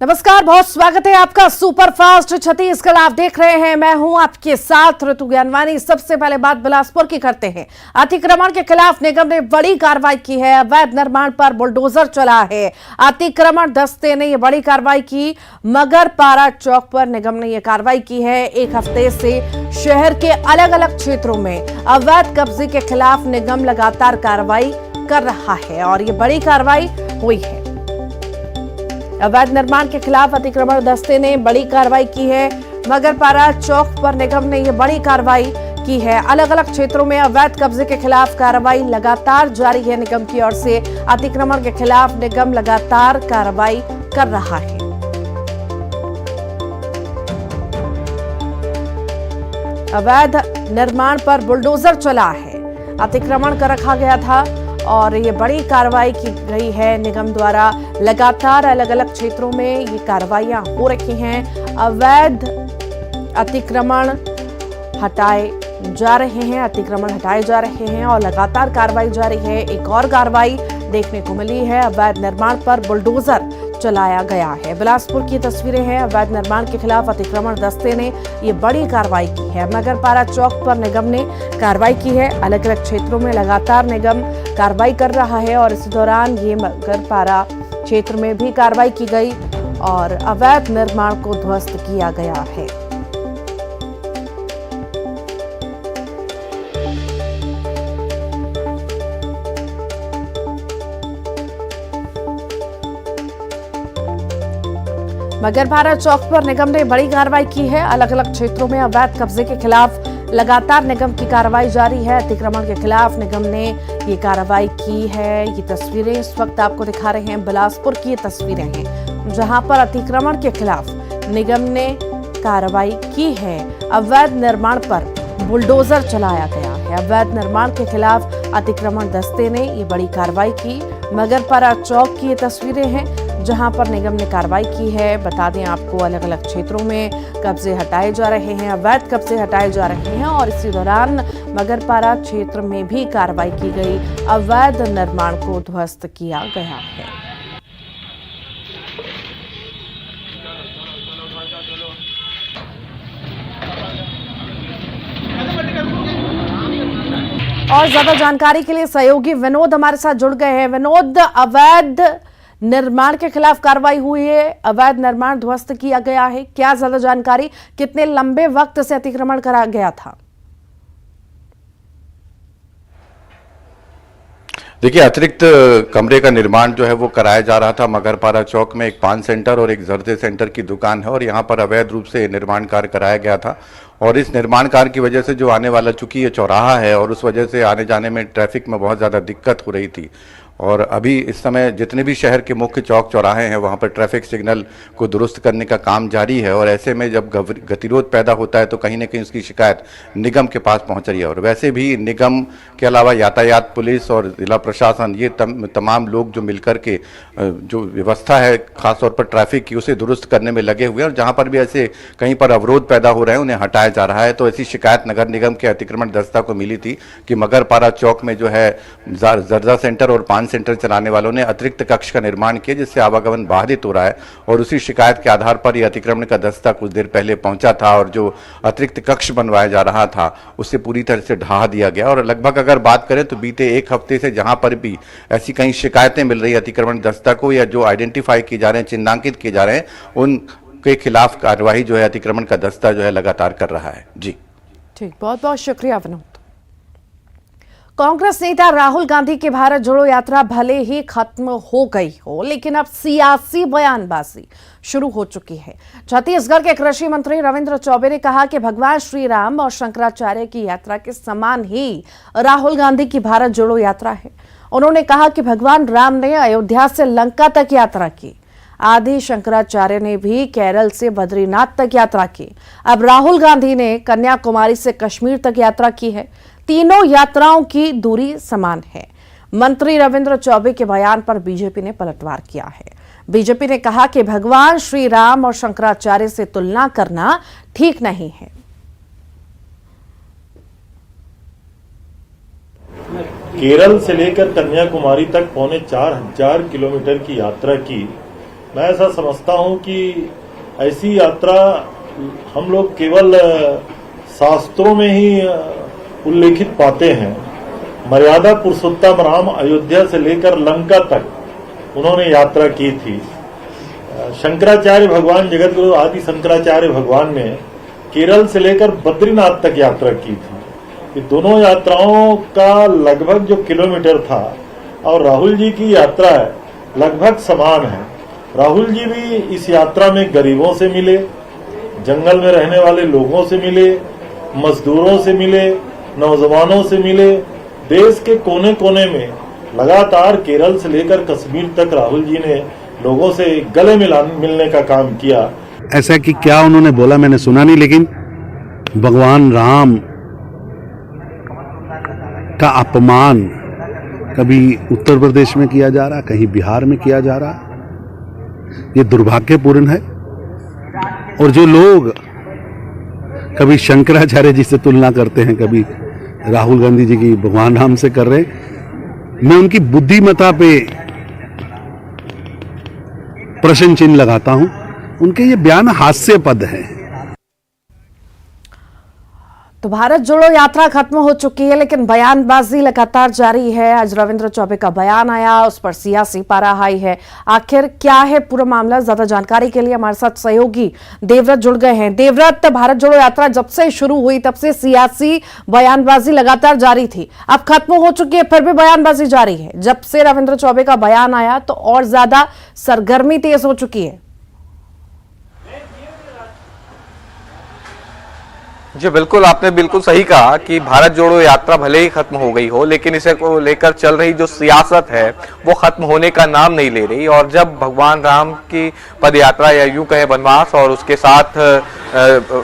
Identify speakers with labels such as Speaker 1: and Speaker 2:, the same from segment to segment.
Speaker 1: नमस्कार, बहुत स्वागत है आपका सुपरफास्ट छत्तीसगढ़। आप देख रहे हैं, मैं हूं आपके साथ ऋतु ज्ञानवानी। सबसे पहले बात बिलासपुर की करते हैं। अतिक्रमण के खिलाफ निगम ने बड़ी कार्रवाई की है। अवैध निर्माण पर बुलडोजर चला है। अतिक्रमण दस्ते ने यह बड़ी कार्रवाई की। मगरपारा चौक पर निगम ने यह कार्रवाई की है। एक हफ्ते से शहर के अलग अलग क्षेत्रों में अवैध कब्जे के खिलाफ निगम लगातार कार्रवाई कर रहा है और ये बड़ी कार्रवाई हुई है। अवैध निर्माण के खिलाफ अतिक्रमण दस्ते ने बड़ी कार्रवाई की है। मगरपारा चौक पर निगम ने यह बड़ी कार्रवाई की है। अलग अलग क्षेत्रों में अवैध कब्जे के खिलाफ कार्रवाई लगातार जारी है। निगम की ओर से अतिक्रमण के खिलाफ निगम लगातार कार्रवाई कर रहा है। अवैध निर्माण पर बुलडोजर चला है। अतिक्रमण कर रखा गया था और ये बड़ी कार्रवाई की गई है निगम द्वारा। लगातार अलग अलग क्षेत्रों में ये कार्रवाइयां हो रही हैं। अवैध अतिक्रमण हटाए जा रहे हैं। अतिक्रमण हटाए जा रहे हैं और लगातार कार्रवाई जारी है। एक और कार्रवाई देखने को मिली है। अवैध निर्माण पर बुलडोजर चलाया गया है। बिलासपुर की तस्वीरें हैं। अवैध निर्माण के खिलाफ अतिक्रमण दस्ते ने ये बड़ी कार्रवाई की है। मगरपारा चौक पर निगम ने कार्रवाई की है। अलग अलग क्षेत्रों में लगातार निगम कार्रवाई कर रहा है और इस दौरान ये मगरपारा क्षेत्र में भी कार्रवाई की गई और अवैध निर्माण को ध्वस्त किया गया है। मगरपारा चौक पर निगम ने बड़ी कार्रवाई की है। अलग अलग क्षेत्रों में अवैध कब्जे के खिलाफ लगातार निगम की कार्रवाई जारी है। अतिक्रमण के खिलाफ निगम ने ये कार्रवाई की है। ये तस्वीरें इस वक्त आपको दिखा रहे हैं। बिलासपुर की ये तस्वीरें हैं जहां पर अतिक्रमण के खिलाफ निगम ने कार्रवाई की है। अवैध निर्माण पर बुलडोजर चलाया गया है। अवैध निर्माण के खिलाफ अतिक्रमण दस्ते ने ये बड़ी कार्रवाई की। मगरपारा चौक की ये तस्वीरें हैं जहां पर निगम ने कार्रवाई की है। बता दें आपको, अलग अलग क्षेत्रों में कब्जे हटाए जा रहे हैं। अवैध कब्जे हटाए जा रहे हैं और इसी दौरान मगरपारा क्षेत्र में भी कार्रवाई की गई। अवैध निर्माण को ध्वस्त किया गया है। और ज्यादा जानकारी के लिए सहयोगी विनोद हमारे साथ जुड़ गए हैं। विनोद, अवैध निर्माण के खिलाफ कार्रवाई हुई है। अवैध निर्माण ध्वस्त किया गया है। क्या ज्यादा जानकारी, कितने लंबे वक्त से अतिक्रमण करा गया था?
Speaker 2: देखिए, अतिरिक्त कमरे का निर्माण जो है वो कराया जा रहा था। मगरपारा चौक में एक पान सेंटर और एक जर्दे सेंटर की दुकान है और यहाँ पर अवैध रूप से निर्माण कार्य कराया गया था और इस निर्माण कार्य की वजह से जो आने वाला, चूंकि ये चौराहा है और उस वजह से आने जाने में ट्रैफिक में बहुत ज़्यादा दिक्कत हो रही थी। और अभी इस समय जितने भी शहर के मुख्य चौक चौराहे हैं वहाँ पर ट्रैफिक सिग्नल को दुरुस्त करने का काम जारी है और ऐसे में जब गतिरोध पैदा होता है तो कहीं ना कहीं उसकी शिकायत निगम के पास पहुँच रही है। और वैसे भी निगम के अलावा यातायात पुलिस और जिला प्रशासन, ये तमाम लोग जो मिलकर के जो व्यवस्था है खासतौर पर ट्रैफिक की, उसे दुरुस्त करने में लगे हुए हैं और जहाँ पर भी ऐसे कहीं पर अवरोध पैदा हो रहे हैं उन्हें हटाया जा रहा है। तो ऐसी शिकायत नगर निगम के अतिक्रमण दस्ता को मिली थी कि मगरपारा चौक में जो है जर्दा सेंटर और पान सेंटर चलाने वालों ने अतिरिक्त कक्ष का निर्माण किया जिससे आवागमन बाधित हो रहा है और उसी शिकायत के आधार पर यह अतिक्रमण का दस्ता कुछ देर पहले पहुंचा था और जो अतिरिक्त कक्ष बनवाया जा रहा था उसे पूरी तरह से ढहा दिया गया। और लगभग अगर बात करें तो बीते एक हफ्ते से जहां पर भी ऐसी कई शिकायतें मिल रही है अतिक्रमण दस्ता को या जो आइडेंटिफाई किए जा रहे हैं, चिन्हांकित किए जा रहे हैं, उनके खिलाफ कार्यवाही जो है अतिक्रमण का दस्ता जो है लगातार कर रहा है। जी
Speaker 1: ठीक, बहुत बहुत शुक्रिया विनोद। कांग्रेस नेता राहुल गांधी की भारत जोड़ो यात्रा भले ही खत्म हो गई हो, लेकिन अब सियासी बयानबाजी शुरू हो चुकी है। छत्तीसगढ़ के कृषि मंत्री रविंद्र चौबे ने कहा कि भगवान श्री राम और शंकराचार्य की यात्रा के समान ही राहुल गांधी की भारत जोड़ो यात्रा है। उन्होंने कहा कि भगवान राम ने अयोध्या से लंका तक यात्रा की। आदि शंकराचार्य ने भी केरल से बद्रीनाथ तक यात्रा की। अब राहुल गांधी ने कन्याकुमारी से कश्मीर तक यात्रा की है। तीनों यात्राओं की दूरी समान है। मंत्री रविंद्र चौबे के बयान पर बीजेपी ने पलटवार किया है। बीजेपी ने कहा कि भगवान श्री राम और शंकराचार्य से तुलना करना ठीक नहीं है।
Speaker 3: केरल से लेकर कन्याकुमारी तक 4,500 किलोमीटर की यात्रा की मैं ऐसा समझता हूं कि ऐसी यात्रा हम लोग केवल शास्त्रों में ही उल्लेखित पाते हैं। मर्यादा पुरुषोत्तम राम अयोध्या से लेकर लंका तक उन्होंने यात्रा की थी। शंकराचार्य भगवान, जगत गुरु आदि शंकराचार्य भगवान ने केरल से लेकर बद्रीनाथ तक यात्रा की थी। ये दोनों यात्राओं का लगभग जो किलोमीटर था और राहुल जी की यात्रा है लगभग समान है। राहुल जी भी इस यात्रा में गरीबों से मिले, जंगल में रहने वाले लोगों से मिले, मजदूरों से मिले, नौजवानों से मिले। देश के कोने कोने में लगातार केरल से लेकर कश्मीर तक राहुल जी ने लोगों से गले मिलने का काम किया।
Speaker 4: ऐसा कि क्या उन्होंने बोला मैंने सुना नहीं, लेकिन भगवान राम का अपमान कभी उत्तर प्रदेश में किया जा रहा, कहीं बिहार में किया जा रहा। ये दुर्भाग्यपूर्ण है। और जो लोग कभी शंकराचार्य जी से तुलना करते हैं, कभी राहुल गांधी जी की भगवान राम से कर रहे, मैं उनकी बुद्धिमत्ता पे प्रश्न चिन्ह लगाता हूं। उनके ये बयान हास्यास्पद है।
Speaker 1: तो भारत जोड़ो यात्रा खत्म हो चुकी है, लेकिन बयानबाजी लगातार जारी है। आज रविंद्र चौबे का बयान आया, उस पर सियासी पारा हाई है। आखिर क्या है पूरा मामला, ज्यादा जानकारी के लिए हमारे साथ सहयोगी देवव्रत जुड़ गए हैं। देवव्रत, भारत जोड़ो यात्रा जब से शुरू हुई तब से सियासी बयानबाजी लगातार जारी थी, अब खत्म हो चुकी है, फिर भी बयानबाजी जारी है। जब से रविंद्र चौबे का बयान आया तो और ज्यादा सरगर्मी तेज हो चुकी है।
Speaker 5: जी बिल्कुल, आपने बिल्कुल सही कहा कि भारत जोड़ो यात्रा भले ही खत्म हो गई हो, लेकिन इसे को लेकर चल रही जो सियासत है वो खत्म होने का नाम नहीं ले रही। और जब भगवान राम की पदयात्रा या यूं कहे वनवास और उसके साथ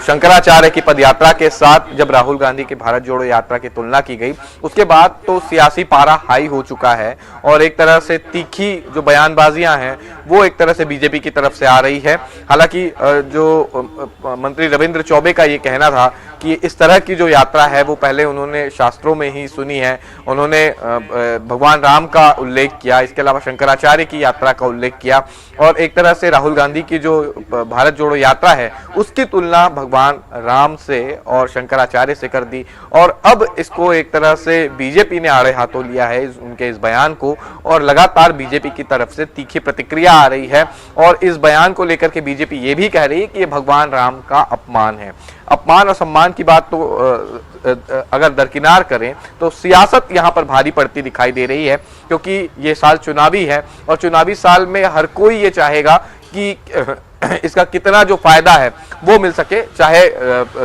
Speaker 5: शंकराचार्य की पदयात्रा के साथ जब राहुल गांधी की भारत जोड़ो यात्रा की तुलना की गई, उसके बाद तो सियासी पारा हाई हो चुका है। और एक तरह से तीखी जो बयानबाजियां हैं वो एक तरह से बीजेपी की तरफ से आ रही है। हालांकि जो मंत्री रविंद्र चौबे का ये कहना था कि इस तरह की जो यात्रा है वो पहले उन्होंने शास्त्रों में ही सुनी है। उन्होंने भगवान राम का उल्लेख किया, इसके अलावा शंकराचार्य की यात्रा का उल्लेख किया और एक तरह से राहुल गांधी की जो भारत जोड़ो यात्रा है उसकी तुलना भगवान राम से और शंकराचार्य से कर दी। और अब इसको एक तरह से बीजेपी ने आड़े हाथों लिया है उनके इस बयान को, और लगातार बीजेपी की तरफ से तीखी प्रतिक्रिया आ रही है। और इस बयान को लेकर के बीजेपी ये भी कह रही है कि ये भगवान राम का अपमान है। अपमान और सम्मान की बात तो अगर दरकिनार करें तो सियासत यहाँ पर भारी पड़ती दिखाई दे रही है, क्योंकि ये साल चुनावी है और चुनावी साल में हर कोई ये चाहेगा कि इसका कितना जो फायदा है वो मिल सके, चाहे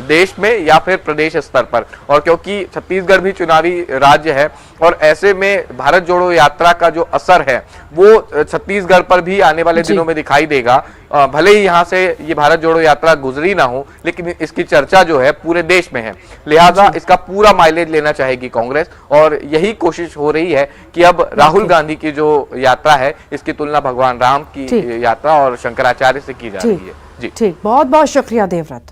Speaker 5: देश में या फिर प्रदेश स्तर पर। और क्योंकि छत्तीसगढ़ भी चुनावी राज्य है और ऐसे में भारत जोड़ो यात्रा का जो असर है वो छत्तीसगढ़ पर भी आने वाले दिनों में दिखाई देगा। भले ही यहाँ से ये भारत जोड़ो यात्रा गुजरी ना हो, लेकिन इसकी चर्चा जो है पूरे देश में है, लिहाजा इसका पूरा माइलेज लेना चाहेगी कांग्रेस। और यही कोशिश हो रही है कि अब राहुल गांधी की जो यात्रा है इसकी तुलना भगवान राम की यात्रा और शंकराचार्य से की जा रही है। जी
Speaker 1: ठीक, बहुत बहुत शुक्रिया देवव्रत।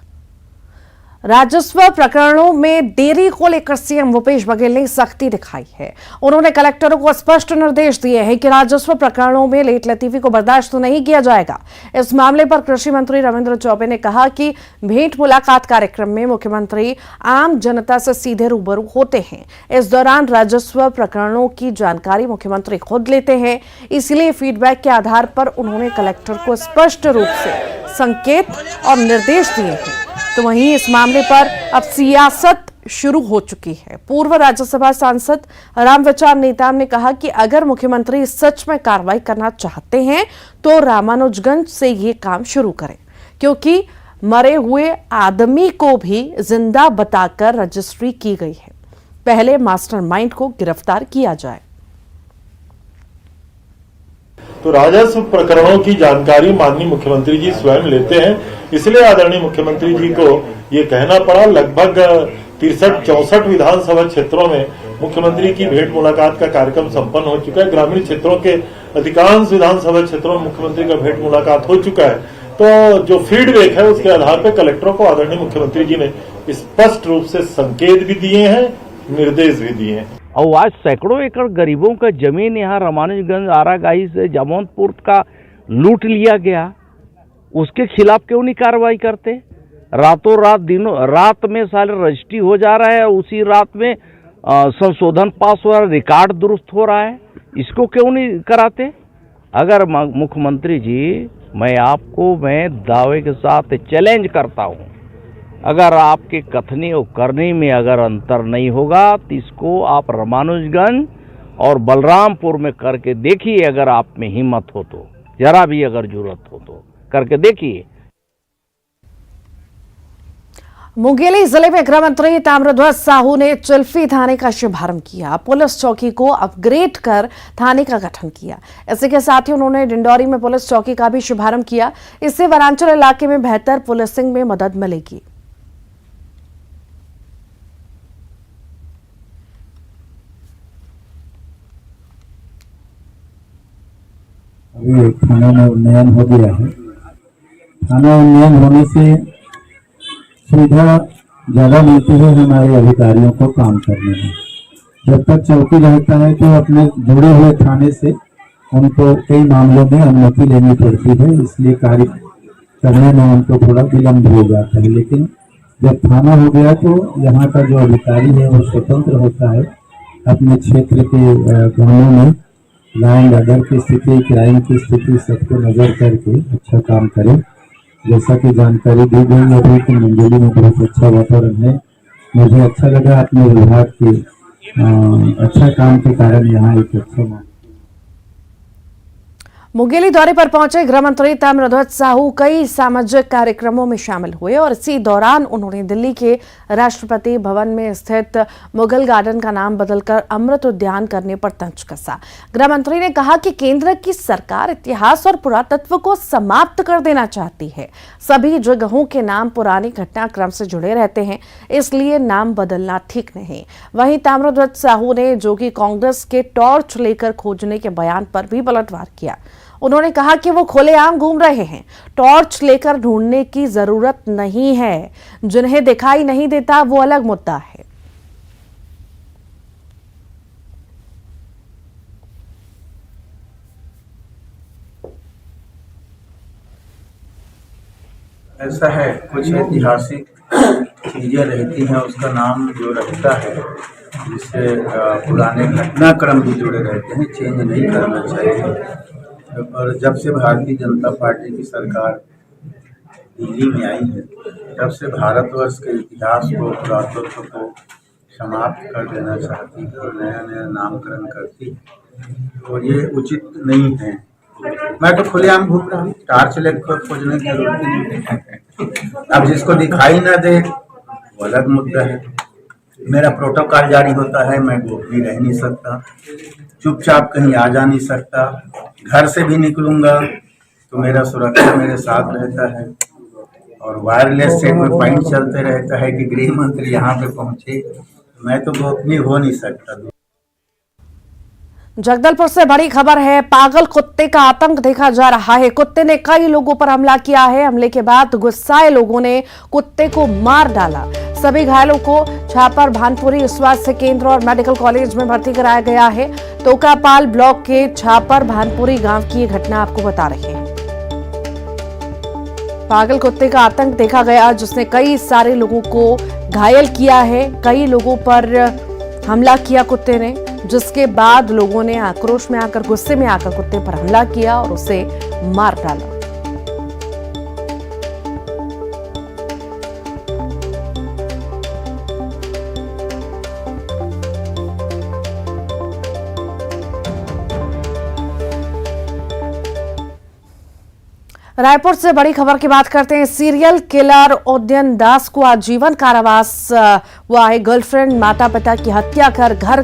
Speaker 1: राजस्व प्रकरणों में देरी को लेकर सीएम भूपेश बघेल ने सख्ती दिखाई है। उन्होंने कलेक्टरों को स्पष्ट निर्देश दिए हैं कि राजस्व प्रकरणों में लेट लतीफी को बर्दाश्त नहीं किया जाएगा। इस मामले पर कृषि मंत्री रविंद्र चौबे ने कहा कि भेंट मुलाकात कार्यक्रम में मुख्यमंत्री आम जनता से सीधे रूबरू होते हैं। इस दौरान राजस्व प्रकरणों की जानकारी मुख्यमंत्री खुद लेते हैं, इसलिए फीडबैक के आधार पर उन्होंने कलेक्टर को स्पष्ट रूप से संकेत और निर्देश दिए हैं। तो वहीं इस मामले पर अब सियासत शुरू हो चुकी है। पूर्व राज्यसभा सांसद रामविचार नेताम ने कहा कि अगर मुख्यमंत्री सच में कार्रवाई करना चाहते हैं तो रामानुजगंज से ये काम शुरू करें, क्योंकि मरे हुए आदमी को भी जिंदा बताकर रजिस्ट्री की गई है। पहले मास्टरमाइंड को गिरफ्तार किया जाए।
Speaker 3: तो राजस्व प्रकरणों की जानकारी माननीय मुख्यमंत्री जी स्वयं लेते हैं, इसलिए आदरणीय मुख्यमंत्री जी को ये कहना पड़ा। लगभग 63-64 विधानसभा क्षेत्रों में मुख्यमंत्री की भेंट मुलाकात का कार्यक्रम संपन्न हो चुका है। ग्रामीण क्षेत्रों के अधिकांश विधानसभा क्षेत्रों में मुख्यमंत्री का भेंट मुलाकात हो चुका है। तो जो फीडबैक है उसके आधार पर कलेक्टरों को आदरणीय मुख्यमंत्री जी ने स्पष्ट रूप से संकेत भी दिए हैं, निर्देश भी दिए हैं।
Speaker 6: और आज सैकड़ों एकड़ गरीबों का जमीन यहाँ रामानुजगंज, आरागाही से जामौनपुर का लूट लिया गया, उसके खिलाफ क्यों नहीं कार्रवाई करते? रातों रात दिनों रात में साले रजिस्ट्री हो जा रहा है, उसी रात में संशोधन पास हो रहा है, रिकॉर्ड दुरुस्त हो रहा है, इसको क्यों नहीं कराते? अगर मुख्यमंत्री जी, मैं दावे के साथ चैलेंज करता हूं, अगर आपके कथनी और करनी में अगर अंतर नहीं होगा तो इसको आप रामानुजगंज और बलरामपुर में करके देखिए। अगर आप में हिम्मत हो तो, जरा भी अगर जरूरत हो तो करके देखिए।
Speaker 1: मुंगेली जिले में गृह मंत्री ताम्रध्वज साहू ने चिल्फी थाने का शुभारंभ किया। पुलिस चौकी को अपग्रेड कर थाने का गठन किया। इसी के साथ ही उन्होंने डिंडौरी में पुलिस चौकी का भी शुभारंभ किया। इससे वनांचल इलाके में बेहतर पुलिसिंग में मदद मिलेगी।
Speaker 7: अभी थाना में उन्नयन हो गया है। थाना उन्नयन होने से सुविधा ज़्यादा मिलती है हमारे अधिकारियों को काम करने में। जब तक चौकी रहता है तो अपने जुड़े हुए थाने से उनको कई मामलों में अनुमति लेनी पड़ती है, इसलिए कार्य करने में उनको थोड़ा विलम्ब हो जाता है। लेकिन जब थाना हो गया तो यहाँ का जो अधिकारी है वो स्वतंत्र होता है, अपने क्षेत्र के गाँवों में लैंड ऑर्डर की स्थिति, क्राइम की स्थिति सबको नजर करके अच्छा काम करे। जैसा कि जानकारी दी गई अभी कि मुंगेली में बहुत अच्छा वातावरण है। मुझे अच्छा लगा अपने विभाग के अच्छा काम के कारण यहाँ एक अच्छा
Speaker 1: मुंगेली दौरे पर पहुंचे गृह मंत्री ताम्रध्वज साहू कई सामाजिक कार्यक्रमों में शामिल हुए और इसी दौरान उन्होंने दिल्ली के राष्ट्रपति भवन में स्थित मुगल गार्डन का नाम बदलकर अमृत उद्यान करने पर तंज कसा। गृह मंत्री ने कहा कि केंद्र की सरकार इतिहास और पुरातत्व को समाप्त कर देना चाहती है। सभी जगहों के नाम पुराने घटनाक्रम से जुड़े रहते हैं, इसलिए नाम बदलना ठीक नहीं। वहीं ताम्रध्वज साहू ने जो कि कांग्रेस के टॉर्च लेकर खोजने के बयान पर भी पलटवार किया। उन्होंने कहा कि वो खुलेआम घूम रहे हैं, टॉर्च लेकर ढूंढने की जरूरत नहीं है। जिन्हें दिखाई नहीं देता वो अलग मुद्दा है।
Speaker 7: ऐसा है, कुछ ऐतिहासिक चीजें रहती हैं, उसका नाम जो रहता है जिससे पुराने घटनाक्रम भी जुड़े रहते हैं, चेंज नहीं करना चाहिए। और जब से भारतीय जनता पार्टी की सरकार दिल्ली में आई है, तब से भारतवर्ष के इतिहास को, पुरातत्व को समाप्त कर देना चाहती है और नया नया नामकरण करती है, और ये उचित नहीं है। मैं तो खुलेआम घूम रहा हूँ, टार्च लेकर खोजने की जरूरत नहीं है। अब जिसको दिखाई ना दे वो अलग मुद्दा है। मेरा प्रोटोकॉल जारी होता है, मैं गोपनीय रह नहीं सकता, चुपचाप कहीं आ जा नहीं सकता। घर से भी निकलूंगा तो मेरा सुरक्षा मेरे साथ रहता है, और वायरलेस से कोई पॉइंट चलते रहता है कि गृह मंत्री यहाँ पे पहुंचे। मैं तो गोपनीय हो नहीं सकता।
Speaker 1: जगदलपुर से बड़ी खबर है। पागल कुत्ते का आतंक देखा जा रहा है। कुत्ते ने कई लोगों पर हमला किया है। हमले के बाद गुस्साए लोगों ने कुत्ते को मार डाला। सभी घायलों को छापर भानपुरी स्वास्थ्य केंद्र और मेडिकल कॉलेज में भर्ती कराया गया है। तोकापाल ब्लॉक के छापर भानपुरी गांव की ये घटना आपको बता रहे हैं। पागल कुत्ते का आतंक देखा गया, जिसने कई सारे लोगों को घायल किया है। कई लोगों पर हमला किया कुत्ते ने, जिसके बाद लोगों ने आक्रोश में आकर, गुस्से में आकर कुत्ते पर हमला किया और उसे मार डाला। रायपुर से बड़ी खबर की बात करते हैं। सीरियल किलर उदयन दास को आजीवन कारावास हुआ है। गर्लफ्रेंड, माता पिता की हत्या कर घर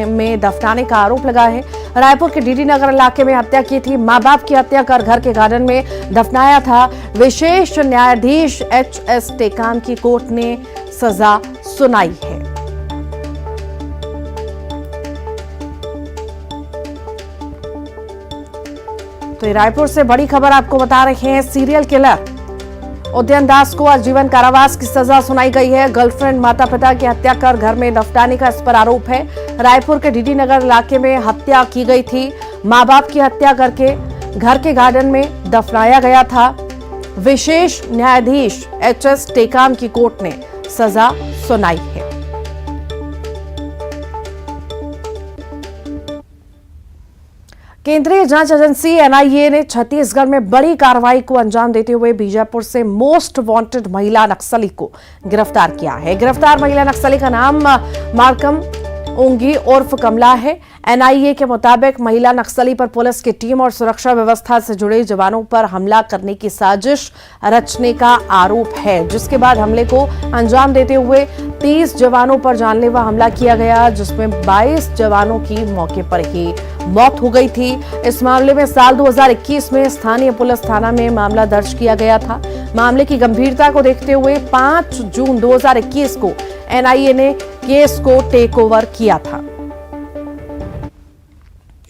Speaker 1: में दफनाने का आरोप लगा है। रायपुर के डीडी नगर इलाके में हत्या की थी। मां बाप की हत्या कर घर के गार्डन में दफनाया था। विशेष न्यायाधीश HS टेकाम की कोर्ट ने सजा सुनाई है। तो रायपुर से बड़ी खबर आपको बता रहे हैं। सीरियल किलर उदयन दास को आजीवन कारावास की सजा सुनाई गई है। गर्लफ्रेंड, माता पिता की हत्या कर घर में दफनाने का इस पर आरोप है। रायपुर के डीडी नगर इलाके में हत्या की गई थी। मां बाप की हत्या करके घर के गार्डन में दफनाया गया था। विशेष न्यायाधीश एचएस टेकाम की कोर्ट ने सजा सुनाई है। केंद्रीय जांच एजेंसी एनआईए ने छत्तीसगढ़ में बड़ी कार्रवाई को अंजाम देते हुए बीजापुर से मोस्ट वांटेड महिला नक्सली को गिरफ्तार किया है। गिरफ्तार महिला नक्सली का नाम मार्कम ओंगी उर्फ कमला है। एनआईए के मुताबिक महिला नक्सली पर पुलिस की टीम और सुरक्षा व्यवस्था से जुड़े जवानों पर हमला करने की साजिश रचने का आरोप है, जिसके बाद हमले को अंजाम देते हुए 30 जवानों पर जानलेवा हमला किया गया, जिसमें 22 जवानों की मौके पर ही मौत हो गई थी। इस मामले में साल 2021 में स्थानीय पुलिस थाना में मामला दर्ज किया गया था। मामले की गंभीरता को देखते हुए 5 जून 2021 को एनआईए ने केस को टेक ओवर किया था।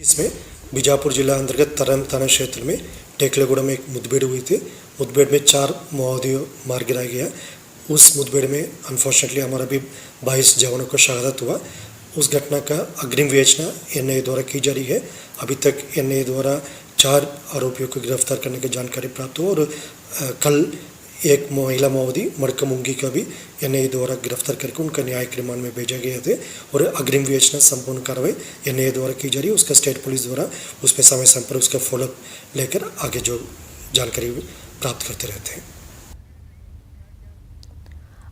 Speaker 8: इसमें बीजापुर जिला अंतर्गत तरम थाना क्षेत्र में टेकलेगुड़ा में एक मुठभेड़ हुई थी। मुठभेड़ में 4 माओवादियों मार गिराया गया। उस मुठभेड़ में अनफॉर्चुनेटली हमारा भी 22 जवानों को शहादत हुआ। उस घटना का अग्रिम विवेचना एनआईए द्वारा की जा रही है। अभी तक एनआईए द्वारा 4 आरोपियों को गिरफ्तार करने की जानकारी प्राप्त हुआ और कल एक महिला माओवादी मड़कम उंगी का भी एनआईए द्वारा गिरफ्तार करके उनका न्यायिक रिमांड में भेजा गया थे और अग्रिम विवेचना संपूर्ण कार्रवाई एनआईए द्वारा की जा रही है। उसका स्टेट पुलिस द्वारा उस पर समय समय पर उसका फॉलोअप लेकर आगे जो जानकारी प्राप्त करते रहते हैं।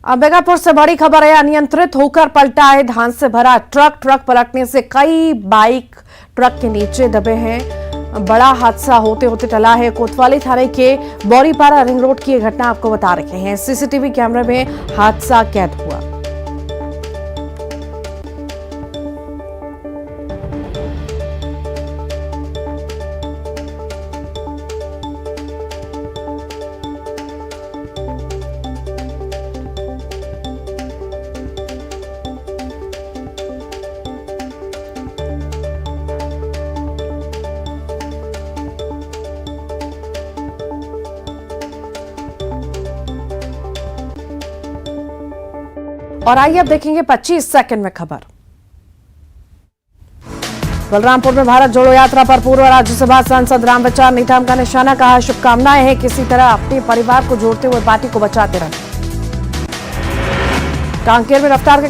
Speaker 1: अंबिकापुर से बड़ी खबर है। अनियंत्रित होकर पलटा है धान से भरा ट्रक पलटने से कई बाइक ट्रक के नीचे दबे हैं। बड़ा हादसा होते होते टला है। कोतवाली थाने के बौरीपारा रिंग रोड की यह घटना आपको बता रहे हैं। सीसीटीवी कैमरे में हादसा कैद हुआ। और आइए अब देखेंगे 25 सेकंड में खबर। बलरामपुर में भारत जोड़ो यात्रा पर पूर्व राज्यसभा सांसद रामविचार नेताम का निशाना, कहा शुभकामनाएं हैं किसी तरह अपने परिवार को जोड़ते हुए पार्टी को बचाते रहें। कांकेर में रफ्तार के